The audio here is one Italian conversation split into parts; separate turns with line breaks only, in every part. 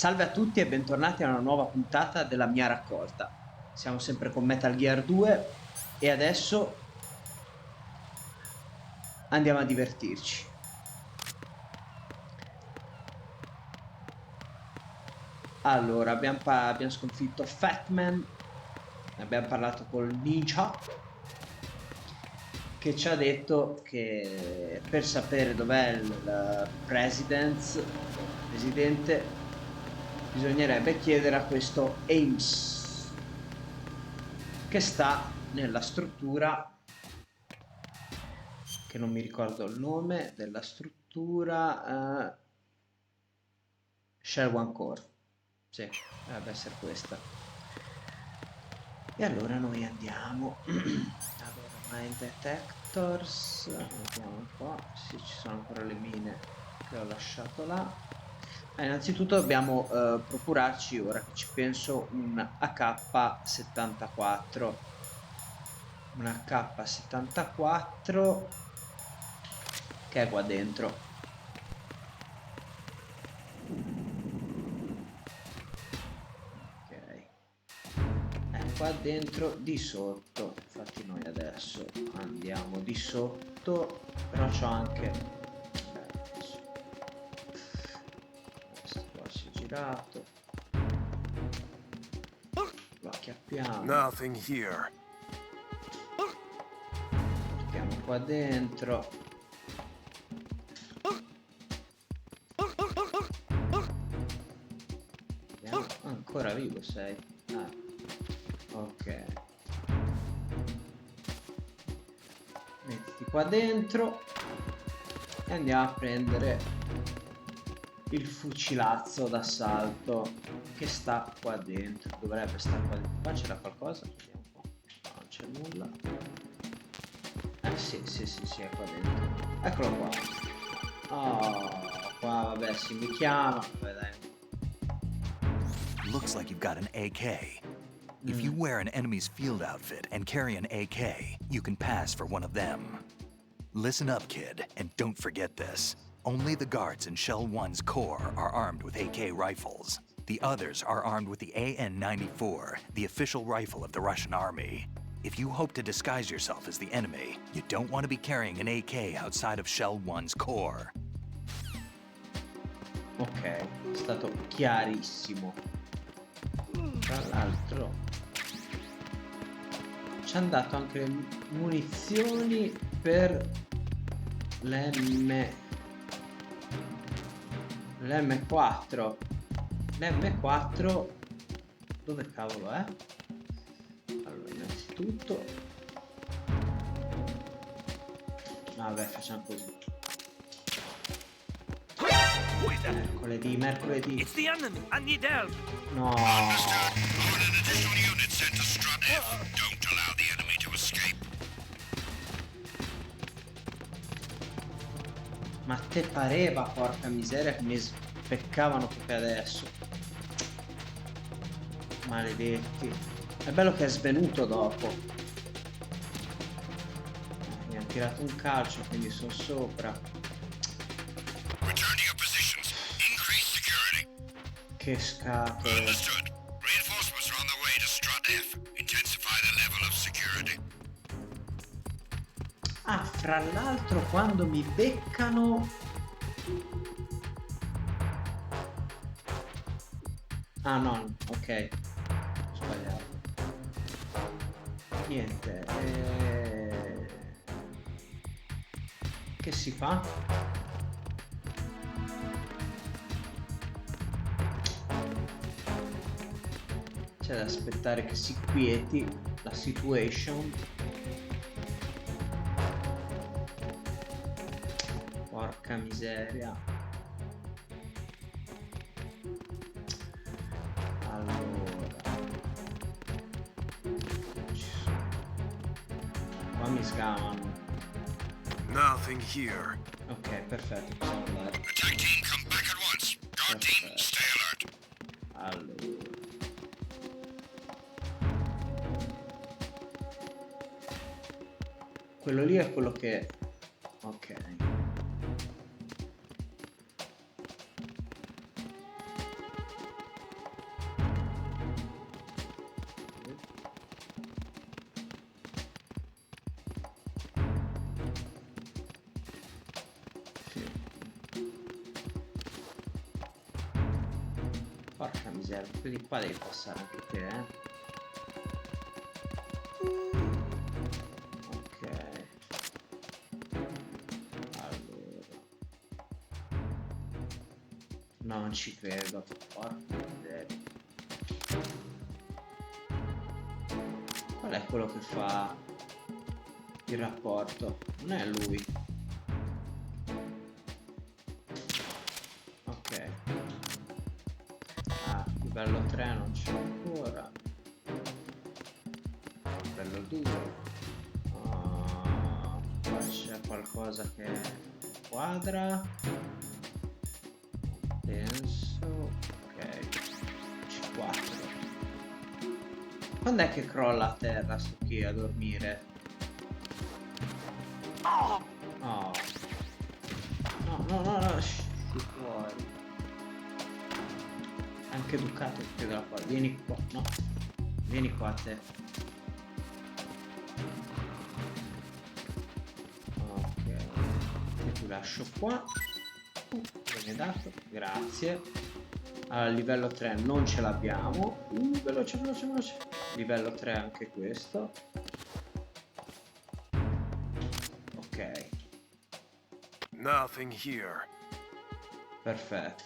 Salve a tutti e bentornati a una nuova puntata della mia raccolta. Siamo sempre con Metal Gear 2 e adesso andiamo a divertirci. Allora, abbiamo sconfitto Fatman, abbiamo parlato col Ninja che ci ha detto che per sapere dov'è il presidente, bisognerebbe chiedere a questo Ames che sta nella struttura, che non mi ricordo il nome della struttura, Shell One Core. Sì, dovrebbe essere questa. E allora noi andiamo. Allora, mine detectors, vediamo un po'. Sì, ci sono ancora le mine che ho lasciato là. Innanzitutto dobbiamo procurarci, ora che ci penso, un AK-74. Un AK-74 che è qua dentro. Ok. Qua dentro di sotto, infatti noi adesso andiamo di sotto, però c'ho anche questo qua si è girato, lo acchiappiamo,
Nothing here.
mettiamo qua dentro, vediamo. Ancora vivo sei. Ok, mettiti qua dentro e andiamo a prendere il fucilazzo d'assalto che sta qua dentro. Dovrebbe stare qua dentro. Qua c'era qualcosa? Vediamo un po'. No, non c'è nulla. Sì, è qua dentro. Eccolo qua. Oh, qua vabbè si mi chiama. Vabbè dai.
Looks like you've got an AK. If you wear an enemy's field outfit and carry an AK, you can pass for one of them. Listen up, kid, and don't forget this. Only the guards in Shell 1's core are armed with AK rifles. The others are armed with the AN-94, the official rifle of the Russian army. If you hope to disguise yourself as the enemy, you don't want to be carrying an AK outside of Shell 1's core.
Ok, è stato chiarissimo. Tra l'altro ci hanno dato anche le munizioni per l'M4. L'M4 dove cavolo è? Allora, innanzitutto vabbè, facciamo così. Mercoledì.
It's the enemy. I need help.
No. Ma te pareva, porca miseria, che mi speccavano proprio adesso. Maledetti. È bello che è svenuto dopo. Mi ha tirato un calcio, quindi sono sopra. Che scatole. Ah, fra l'altro quando mi beccano... Ah no, ok. Ho sbagliato. Niente. Che si fa? C'è da aspettare che si quieti la situation. Porca miseria. Allora, qua mi scavano.
Nothing here.
Ok, perfetto, possiamo andare.
Attack team, come back at once. Guard team, stay alert.
Allora, quello lì è quello che... Ok. Porca miseria, quindi qua devi passare anche te, eh. Ok. Allora. No, non ci credo. Porca miseria. Qual è quello che fa il rapporto? Non è lui. Ok. Ah, livello 3 non c'è ancora. Livello 2. Ah, qua c'è qualcosa che quadra. Penso. Ok. C4. Quando è che crolla a terra sto qui a dormire? Oh. No, no, no, no, fuori. Anche Ducato più da qua. Vieni qua, no. Vieni qua te. Ok. E ti lascio qua. Me ne hai dato. Grazie. Allora, livello 3 non ce l'abbiamo. Veloce, veloce, veloce. Livello 3 anche questo. Ok.
Nothing here.
Perfetto.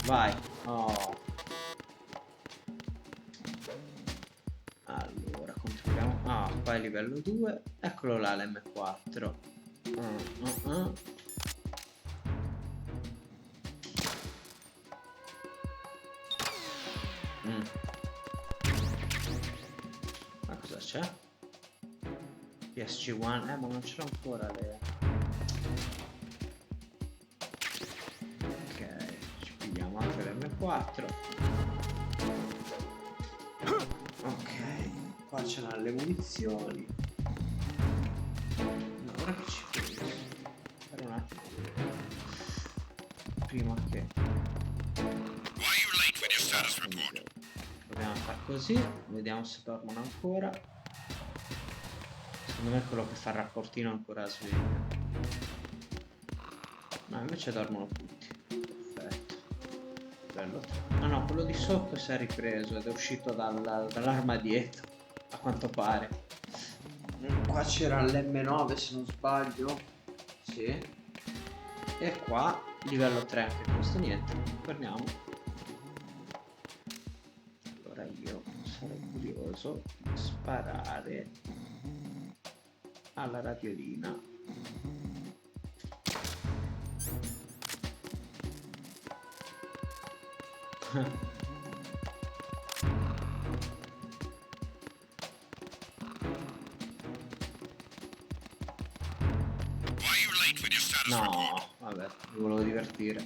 Vai. Oh. Allora, controlliamo. Ah, qua è livello 2. Eccolo là l'M4. Ma cosa c'è? PSG1. Ma non ce l'ho ancora le... Ok, ci pigliamo anche l'M4. Ok, qua ce l'hanno le munizioni. No, ora che ci penso. Fare un attimo. Prima che...
Why are you late with your status report?
Proviamo a far così, vediamo se dormono ancora. Secondo me quello che fa il rapportino ancora sveglio. No, invece dormono tutti. Perfetto. Bello. Ah no, quello di sotto si è ripreso ed è uscito dall'armadietto, a quanto pare. Qua c'era l'M9 se non sbaglio. Sì. E qua livello 3 anche questo, niente. Torniamo. Allora io sarei curioso di sparare alla radiolina.
Why are you late with your status report?
No, vabbè, mi volevo divertire.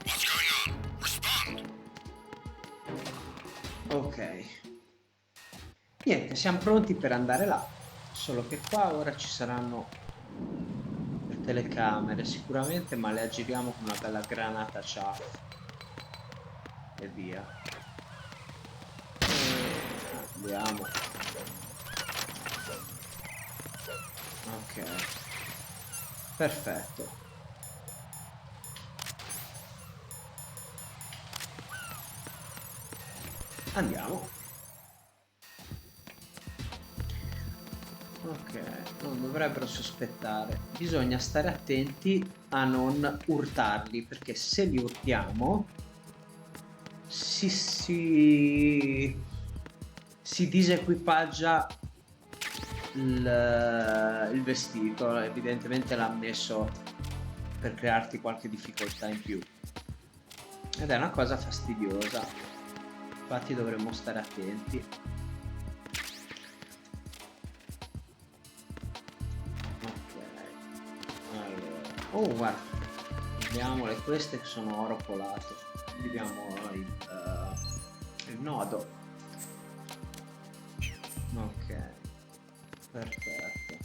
What's going on? Respond.
Ok. Niente, siamo pronti per andare là. Solo che qua ora ci saranno le telecamere sicuramente, ma le aggiriamo con una bella granata ciaf. E via. Andiamo. Ok. Perfetto. Andiamo. Ok, non dovrebbero sospettare. Bisogna stare attenti a non urtarli, perché se li urtiamo si disequipaggia il vestito. Evidentemente l'ha messo per crearti qualche difficoltà in più. Ed è una cosa fastidiosa. Infatti dovremmo stare attenti. Oh, guarda, vediamole, queste che sono oro colato. Vediamo il nodo. Ok, perfetto.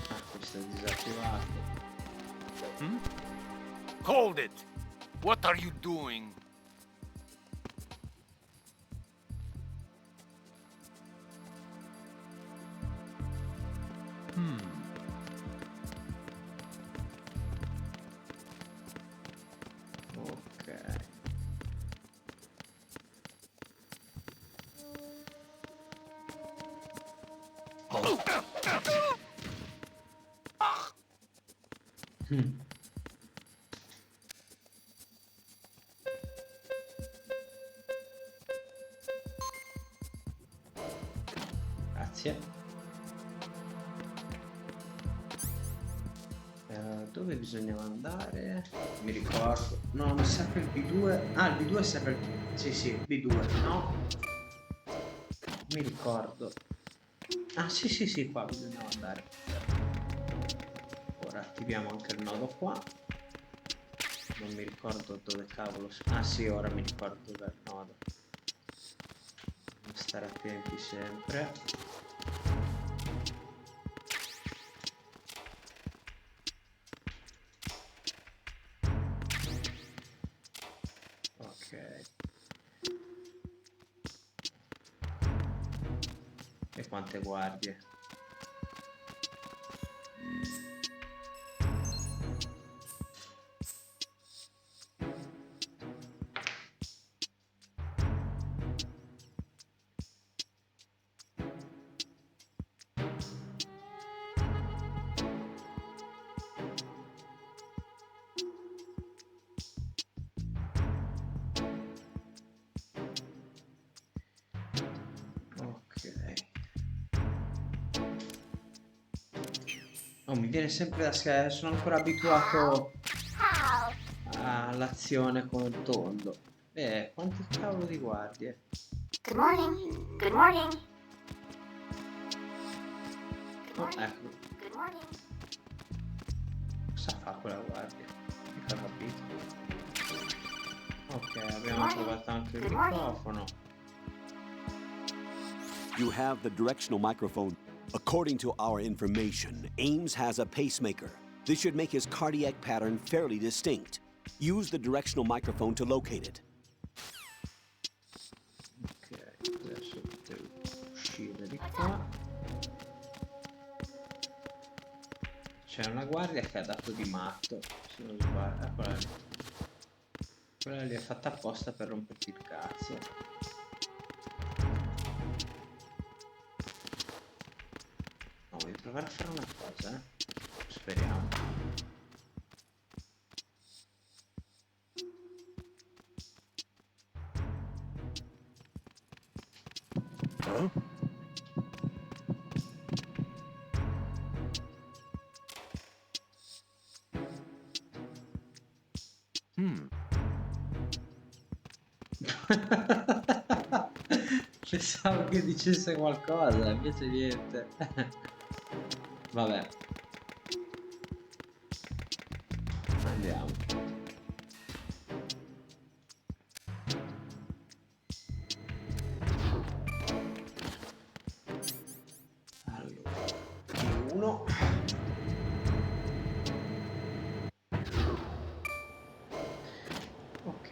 Ah, questo è disattivato.
Hold it! What are you doing?
Ok. Mm. Grazie. Dove bisognava andare? Mi ricordo. No, mi sa che il B2. Ah, il B2 serve il. Sì, sì, B2, no? Mi ricordo. Ah, sì, sì, sì, qua bisognava andare. Ora attiviamo anche il nodo qua. Non mi ricordo dove cavolo. Ah, sì, ora mi ricordo del nodo. Bisogna stare attenti sempre. Ok. E quante guardie? Ok. Oh, mi viene sempre da schiacciare, sono ancora abituato all'azione con il tondo. Quanti cavolo di guardie?
Good morning. Good morning. Good
Oh,
morning.
ecco,
Good morning.
cosa fa quella guardia? Mica ho capito. Ok, abbiamo trovato anche il microfono.
You have the directional microphone. According to our information, Ames has a pacemaker. This should make his cardiac pattern fairly distinct. Use the directional microphone to locate it.
Ok, adesso devo uscire di qua. C'è una guardia che ha dato di matto, se non sbaglio. Quella lì. Quella lì è fatta apposta per romperti il cazzo. No, voglio provare a fare una cosa, eh. Speriamo. Pensavo che dicesse qualcosa, invece niente. Vabbè. Andiamo. Allora, uno. Ok.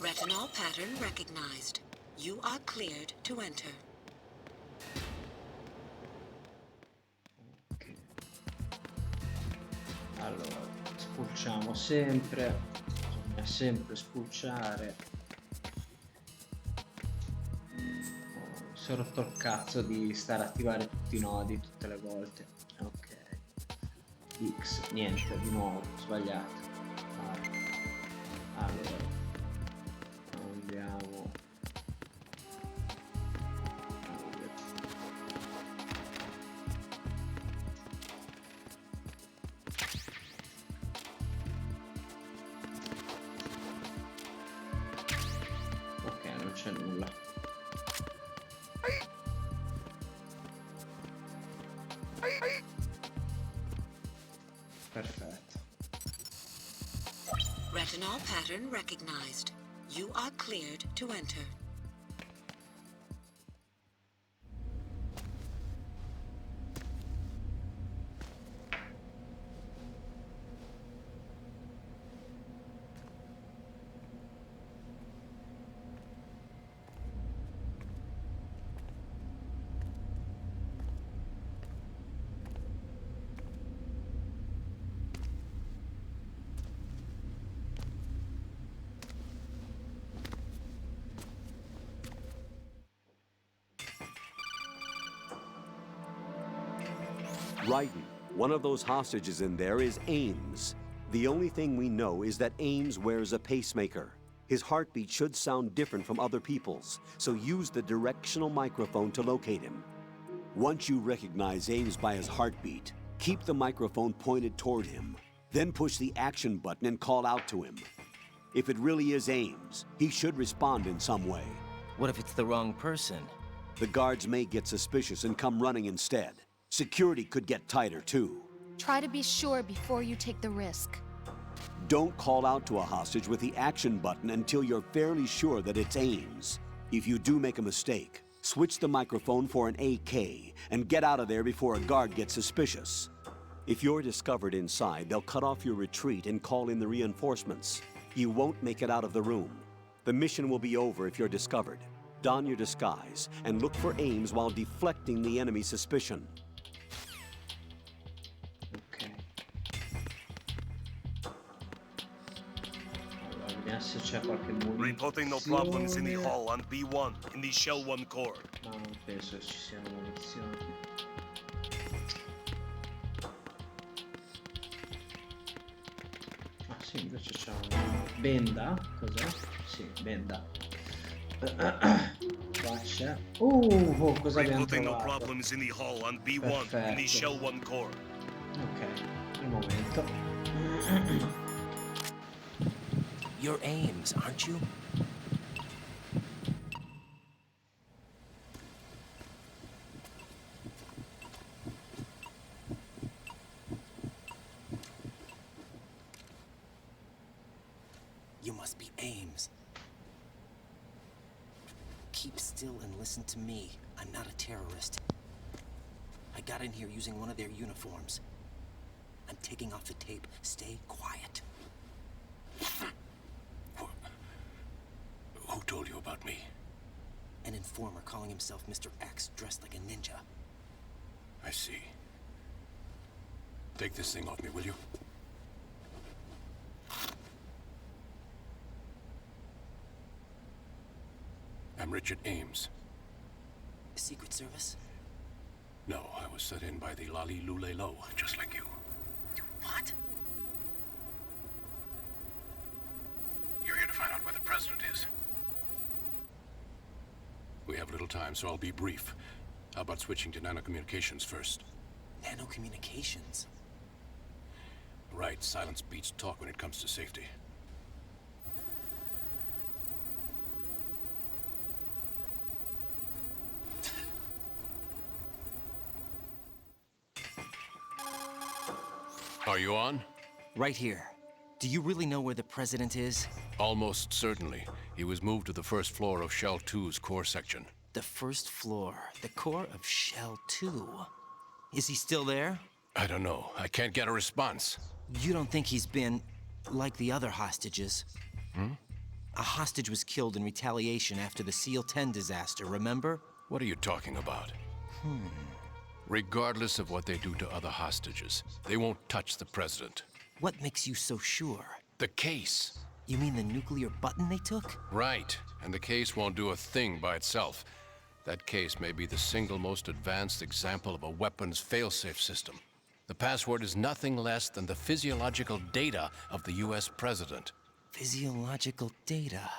Retinol pattern recognized. You are cleared to enter.
Ok. Allora, spulciamo sempre. Bisogna sempre spulciare. Oh, mi sono rotto il cazzo di stare a attivare tutti i nodi tutte le volte. Ok. X, niente, di nuovo, sbagliato. Allora, andiamo. Ok, non c'è nulla. Perfetto.
Retinol pattern recognized. You are cleared to enter.
Raiden, one of those hostages in there is Ames. The only thing we know is that Ames wears a pacemaker. His heartbeat should sound different from other people's, so use the directional microphone to locate him. Once you recognize Ames by his heartbeat, keep the microphone pointed toward him. Then push the action button and call out to him. If it really is Ames, he should respond in some way.
What if it's the wrong person?
The guards may get suspicious and come running instead. Security could get tighter, too.
Try to be sure before you take the risk.
Don't call out to a hostage with the action button until you're fairly sure that it's Ames. If you do make a mistake, switch the microphone for an AK and get out of there before a guard gets suspicious. If you're discovered inside, they'll cut off your retreat and call in the reinforcements. You won't make it out of the room. The mission will be over if you're discovered. Don your disguise and look for Ames while deflecting the enemy's suspicion.
Ok. Allora, vediamo se c'è qualche munizione.
Reporting no problems in the hall on B1 in the Shell 1 core.
No, non penso ci siano munizioni. Ah sì, invece c'è una benda. Cos'è? Sì, benda. Qua c'è. Oh, cosa abbiamo
Reporting no
trovato?
problems in the hall on B1 in the
Perfetto.
Shell 1 core.
Ok, un momento.
You're Ames, aren't you? You must be Ames. Keep still and listen to me. I'm not a terrorist. I got in here using one of their uniforms. I'm taking off the tape. Stay quiet.
Who told you about me?
An informer calling himself Mr. X, dressed like a ninja.
I see. Take this thing off me, will you? I'm Richard Ames.
Secret Service?
No, I was set in by the Lali Lule Lo, just like you.
What?
You're here to find out where the president is. We have little time, so I'll be brief. How about switching to nanocommunications first?
Nanocommunications?
Right, silence beats talk when it comes to safety. Are you on?
Right here. Do you really know where the president is?
Almost certainly. He was moved to the first floor of Shell 2's core section.
The first floor, the core of Shell 2. Is he still there?
I don't know. I can't get a response.
You don't think he's been like the other hostages? A hostage was killed in retaliation after the SEAL 10 disaster, remember?
What are you talking about? Regardless of what they do to other hostages, they won't touch the president.
What makes you so sure?
The case.
You mean the nuclear button they took?
Right. And the case won't do a thing by itself. That case may be the single most advanced example of a weapons failsafe system. The password is nothing less than the physiological data of the US president.
Physiological data.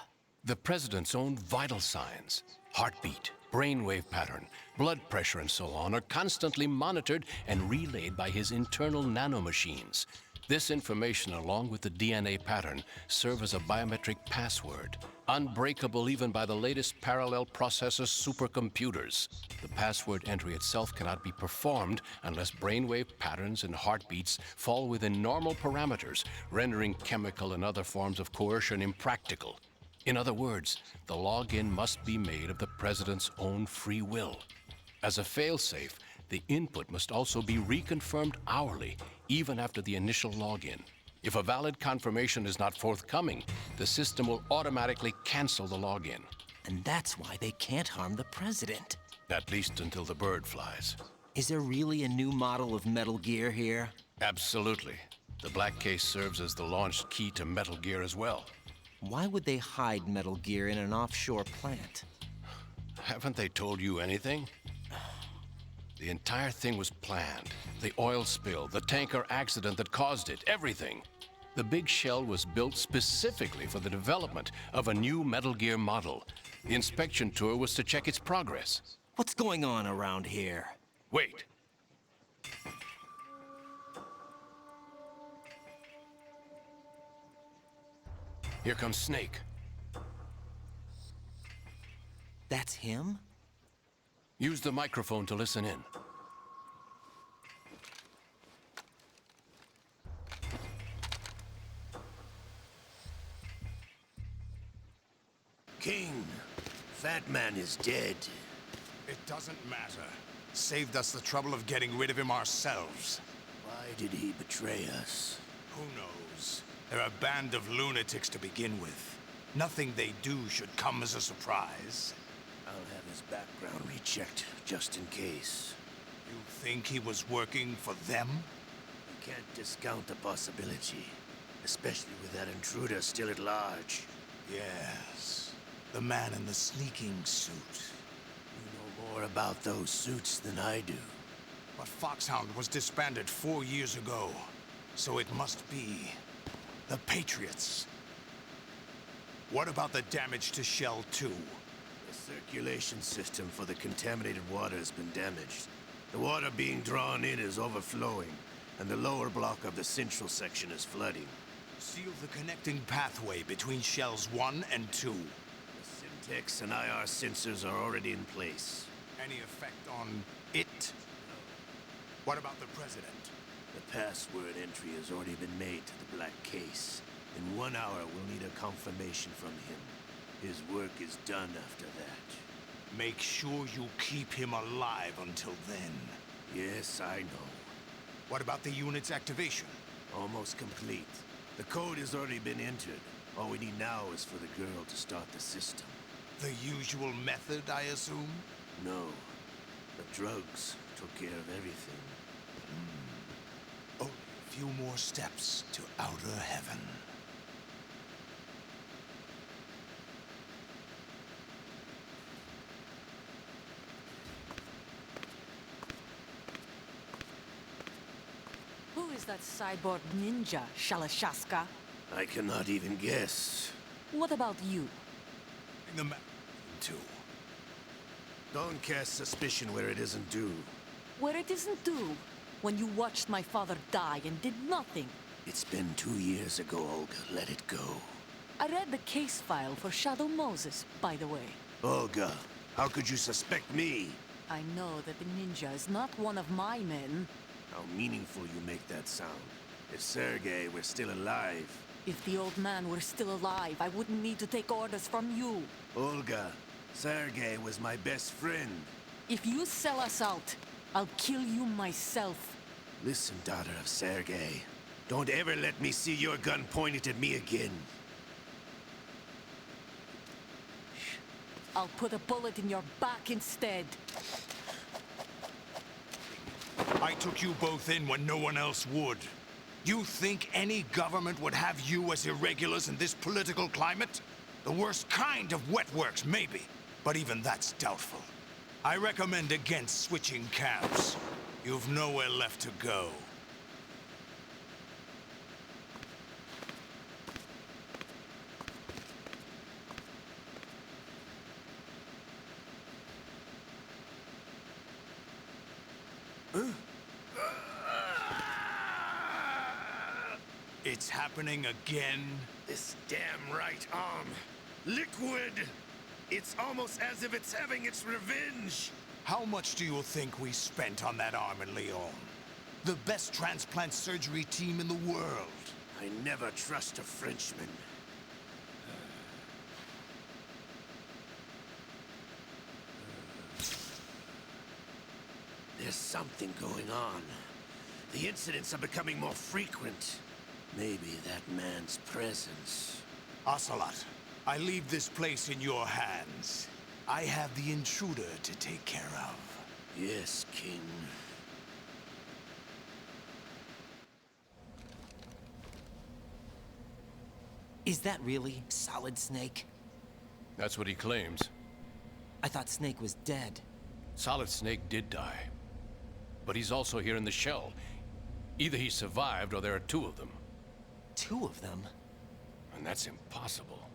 The president's own vital signs, heartbeat, brainwave pattern, blood pressure, and so on, are constantly monitored and relayed by his internal nanomachines. This information, along with the DNA pattern, serve as a biometric password, unbreakable even by the latest parallel processor supercomputers. The password entry itself cannot be performed unless brainwave patterns and heartbeats fall within normal parameters, rendering chemical and other forms of coercion impractical. In other words, the login must be made of the president's own free will. As a failsafe, the input must also be reconfirmed hourly, even after the initial login. If a valid confirmation is not forthcoming, the system will automatically cancel the login.
And that's why they can't harm the president.
At least until the bird flies.
Is there really a new model of Metal Gear here?
Absolutely. The black case serves as the launch key to Metal Gear as well.
Why would they hide Metal Gear in an offshore plant?
Haven't they told you anything? The entire thing was planned. The oil spill, the tanker accident that caused it, everything. The big shell was built specifically for the development of a new Metal Gear model. The inspection tour was to check its progress.
What's going on around here?
Wait. Here comes Snake.
That's him?
Use the microphone to listen in.
King, Fat Man is dead.
It doesn't matter. Saved us the trouble of getting rid of him ourselves.
Why did he betray us?
Who knows? They're a band of lunatics to begin with. Nothing they do should come as a surprise.
I'll have his background rechecked, just in case.
You think he was working for them?
You can't discount the possibility. Especially with that intruder still at large.
Yes. The man in the sneaking suit.
You know more about those suits than I do.
But Foxhound was disbanded 4 years ago. So it must be the Patriots. What about the damage to Shell 2?
The circulation system for the contaminated water has been damaged. The water being drawn in is overflowing, and the lower block of the central section is flooding.
Seal the connecting pathway between Shells 1 and 2.
The Syntex and IR sensors are already in place.
Any effect on it? What about the President?
The password entry has already been made to the black case. In 1 hour, we'll need a confirmation from him. His work is done after that.
Make sure you keep him alive until then.
Yes, I know.
What about the unit's activation?
Almost complete. The code has already been entered. All we need now is for the girl to start the system.
The usual method, I assume?
No. The drugs took care of everything.
Only a few more steps to outer heaven.
Who is that cyborg ninja, Shalashaska?
I cannot even guess.
What about you?
The map, too.
Don't cast suspicion where it isn't due.
Where it isn't due? When you watched my father die and did nothing.
It's been 2 years ago, Olga. Let it go.
I read the case file for Shadow Moses, by the way.
Olga, how could you suspect me?
I know that the ninja is not one of my men.
How meaningful you make that sound. If Sergei were still alive...
If the old man were still alive, I wouldn't need to take orders from you.
Olga, Sergei was my best friend.
If you sell us out, I'll kill you myself.
Listen, daughter of Sergei. Don't ever let me see your gun pointed at me again.
I'll put a bullet in your back instead.
I took you both in when no one else would. You think any government would have you as irregulars in this political climate? The worst kind of wet works, maybe. But even that's doubtful. I recommend against switching camps. You've nowhere left to go. It's happening again?
This damn right arm. Liquid! It's almost as if it's having its revenge.
How much do you think we spent on that arm in Lyon? The best transplant surgery team in the world.
I never trust a Frenchman. There's something going on. The incidents are becoming more frequent. Maybe that man's presence.
Ocelot, I leave this place in your hands. I have the intruder to take care of.
Yes, King.
Is that really Solid Snake?
That's what he claims.
I thought Snake was dead.
Solid Snake did die. but he's also here in the shell. Either he survived or there are two of them.
Two of them?
And that's impossible.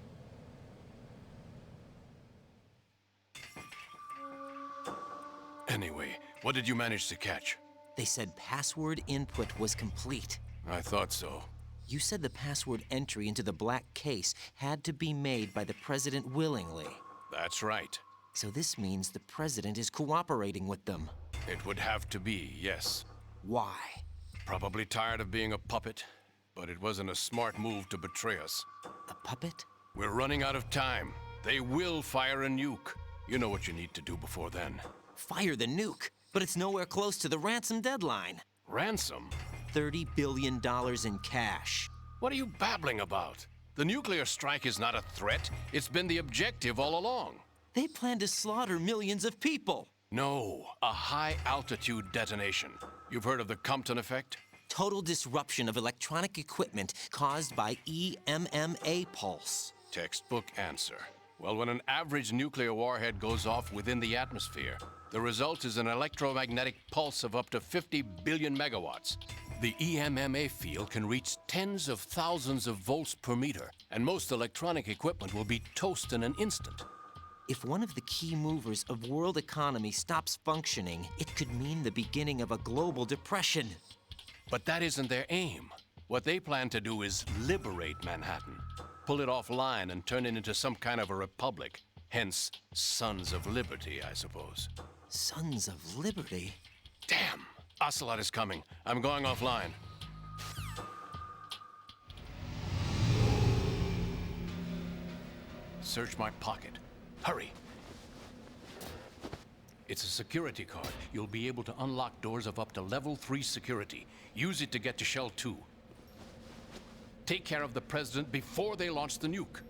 Anyway, what did you manage to catch?
They said password input was complete.
I thought so.
You said the password entry into the black case had to be made by the President willingly.
That's right.
So this means the President is cooperating with them.
It would have to be, yes.
Why?
Probably tired of being a puppet, but it wasn't a smart move to betray us.
A puppet?
We're running out of time. They will fire a nuke. You know what you need to do before then.
Fire the nuke, but it's nowhere close to the ransom deadline.
Ransom?
$30 billion in cash.
What are you babbling about? The nuclear strike is not a threat. It's been the objective all along.
They plan to slaughter millions of people.
No, a high-altitude detonation. You've heard of the Compton effect?
Total disruption of electronic equipment caused by EMMA pulse.
Textbook answer. Well, when an average nuclear warhead goes off within the atmosphere, the result is an electromagnetic pulse of up to 50 billion megawatts. The EMMA field can reach tens of thousands of volts per meter, and most electronic equipment will be toast in an instant.
If one of the key movers of world economy stops functioning, it could mean the beginning of a global depression.
But that isn't their aim. What they plan to do is liberate Manhattan, pull it offline and turn it into some kind of a republic. Hence, Sons of Liberty, I suppose.
Sons of Liberty?
Damn! Ocelot is coming. I'm going offline. Search my pocket. Hurry! It's a security card. You'll be able to unlock doors of up to level 3 security. Use it to get to Shell 2. Take care of the President before they launch the nuke.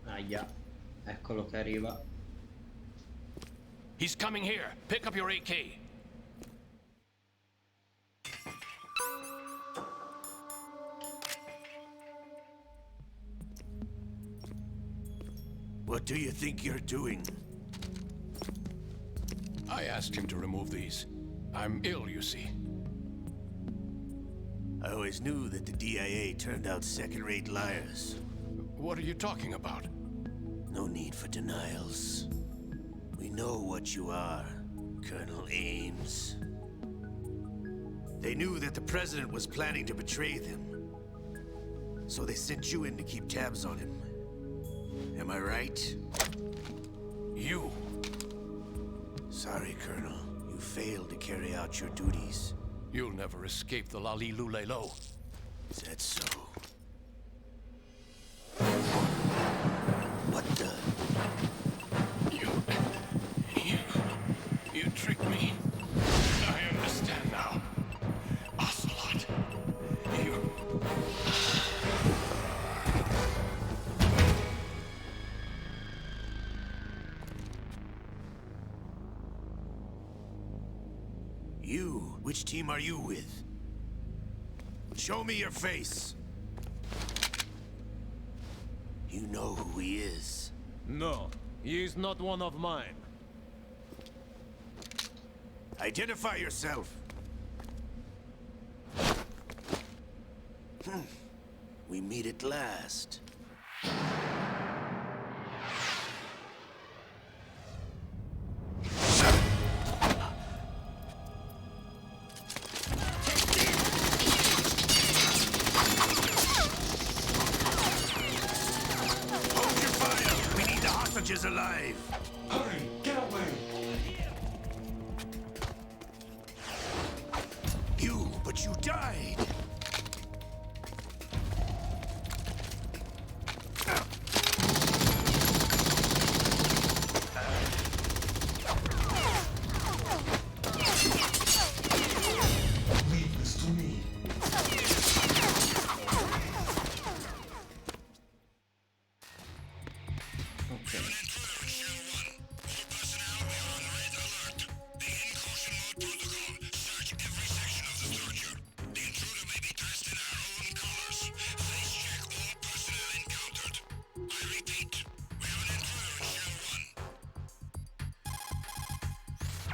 Aia, eccolo che arriva.
He's coming here. Pick up your AK.
What do you think you're doing?
I asked him to remove these. I'm ill, you see.
I always knew that the DIA turned out second-rate liars.
What are you talking about?
No need for denials. We know what you are, Colonel Ames. They knew that the President was planning to betray them. So they sent you in to keep tabs on him. Am I right?
You.
Sorry, Colonel. You failed to carry out your duties.
You'll never escape the Lali Lulelo.
Is that so? What the?
You tricked me. I understand now. Ocelot. You...
You? Which team are you with? Show me your face. You know who he is.
No, he is not one of mine.
Identify yourself. We meet at last. Is alive.
Hurry, get away.
But you died.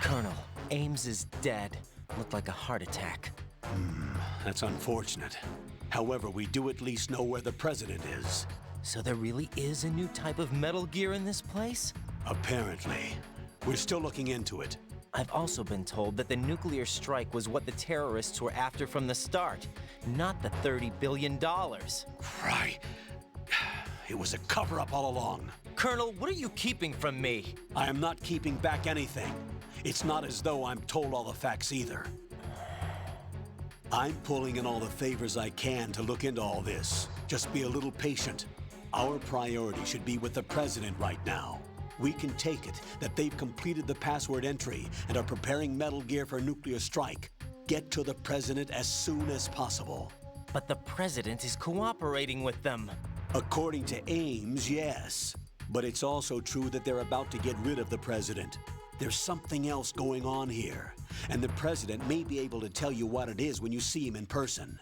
Colonel, Ames is dead. Looked like a heart attack.
That's unfortunate. However, we do at least know where the president is.
So there really is a new type of Metal Gear in this place?
Apparently. We're still looking into it.
I've also been told that the nuclear strike was what the terrorists were after from the start, not the $30 billion.
Right. It was a cover-up all along.
Colonel, what are you keeping from me?
I am not keeping back anything. It's not as though I'm told all the facts either. I'm pulling in all the favors I can to look into all this. Just be a little patient. Our priority should be with the president right now. We can take it that they've completed the password entry and are preparing Metal Gear for nuclear strike. Get to the president as soon as possible.
But the president is cooperating with them.
According to Ames, yes. But it's also true that they're about to get rid of the president. There's something else going on here, and the president may be able to tell you what it is when you see him in person.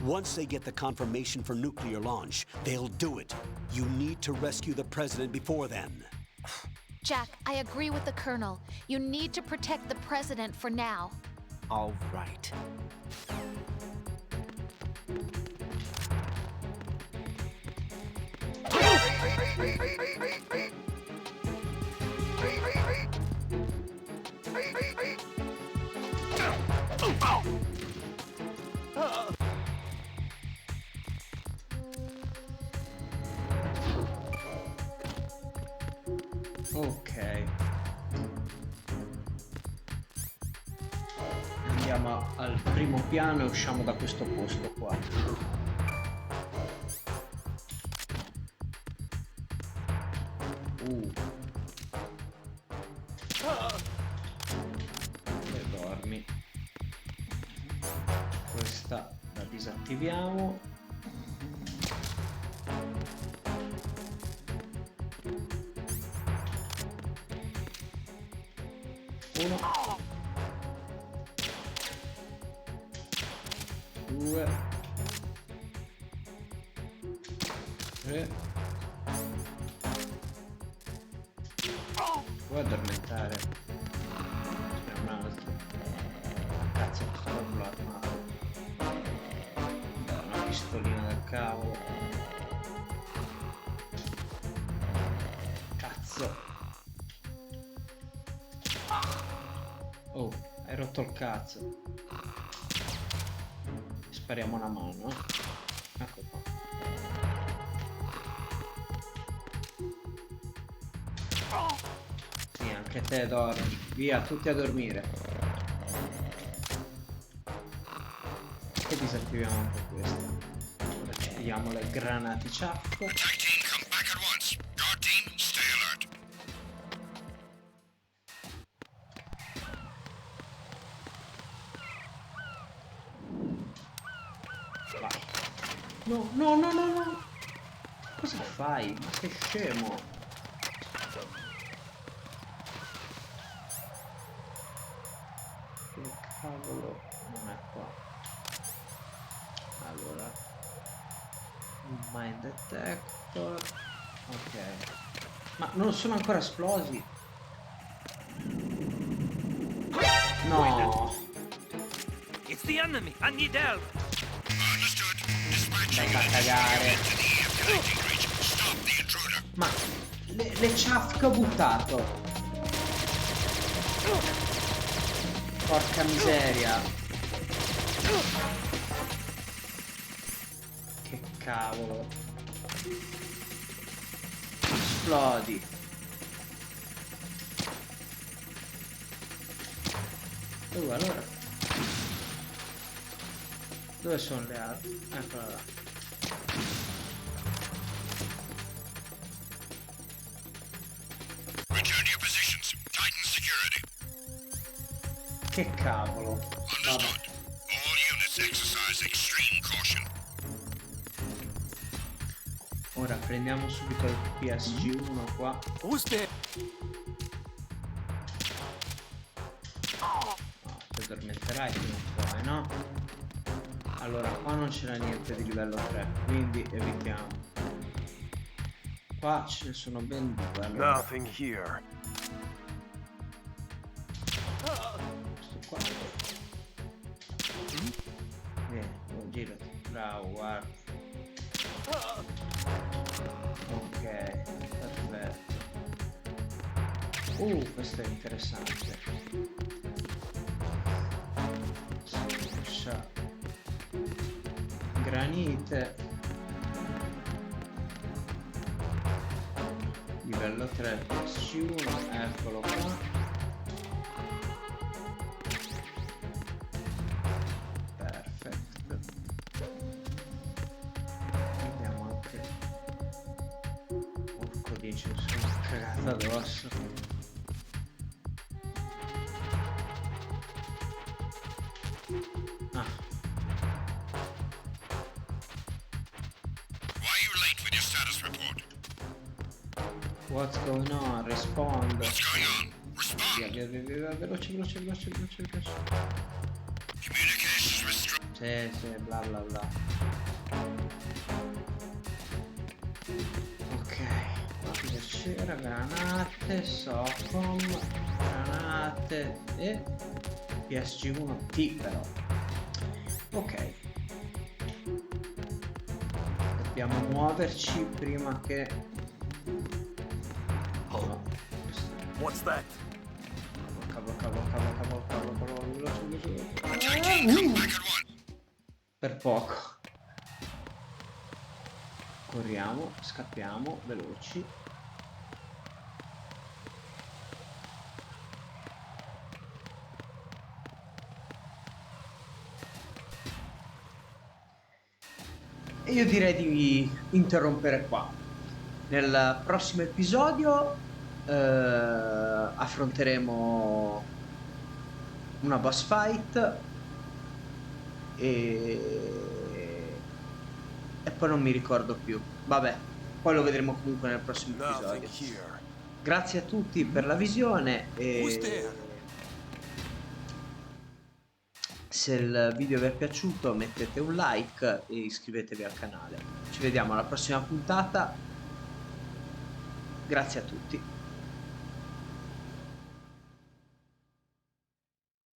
Once they get the confirmation for nuclear launch, they'll do it. You need to rescue the president before then.
Jack, I agree with the Colonel. You need to protect the President for now.
All right.
Ok. Andiamo al primo piano e usciamo da questo posto qua. E dormi. Questa la disattiviamo. Uno, due, tre. Vuoi addormentare? C'è un altro. Cazzo, sto armato. Una pistolina del cavolo. Cazzo. Oh, hai rotto il cazzo. Spariamo una mano. Ecco qua. Sì, anche te dormi. Via, tutti a dormire. E disattiviamo anche questo. Ora ci pigliamo le granate ciacco. No, no, no, no, no. Cosa fai? Ma sei scemo? Che cavolo? Non è qua. Allora. Mine detector. Ok. Ma non sono ancora esplosi. No.
It's the enemy. I need help.
Dai a cagare. Ma le ciaf che ho buttato. Porca miseria. Che cavolo. Esplodi. Allora. Dove sono le altre? Eccola là. Che cavolo. Vabbè. Ora prendiamo subito il PSG1 qua. No, ti addormenterai prima o poi, no? Allora, qua non c'era niente di livello 3, quindi evitiamo. Qua ce ne sono ben due. Allora.
Nothing here.
qua. Girati. Bravo, guarda. Ok, perfetto. Questo è interessante. Scia. Granite. Livello 3 +1, eccolo qua. Addosso.
Why are you late with your status report?
What's going on? Respond.
What's going on? Respond.
Via. Veloce.
Communications restricted.
Sì, bla bla bla. Ok. C'era granate, Socom, granate e PSG1T però. Ok. Dobbiamo muoverci prima che... No.
What's that?
Per poco. Corriamo, scappiamo, veloci. E io direi di interrompere qua. Nel prossimo episodio affronteremo una boss fight e poi non mi ricordo più. Vabbè, poi lo vedremo comunque nel prossimo episodio. Grazie a tutti per la visione e se il video vi è piaciuto mettete un like e iscrivetevi al canale. Ci vediamo alla prossima puntata. Grazie a tutti.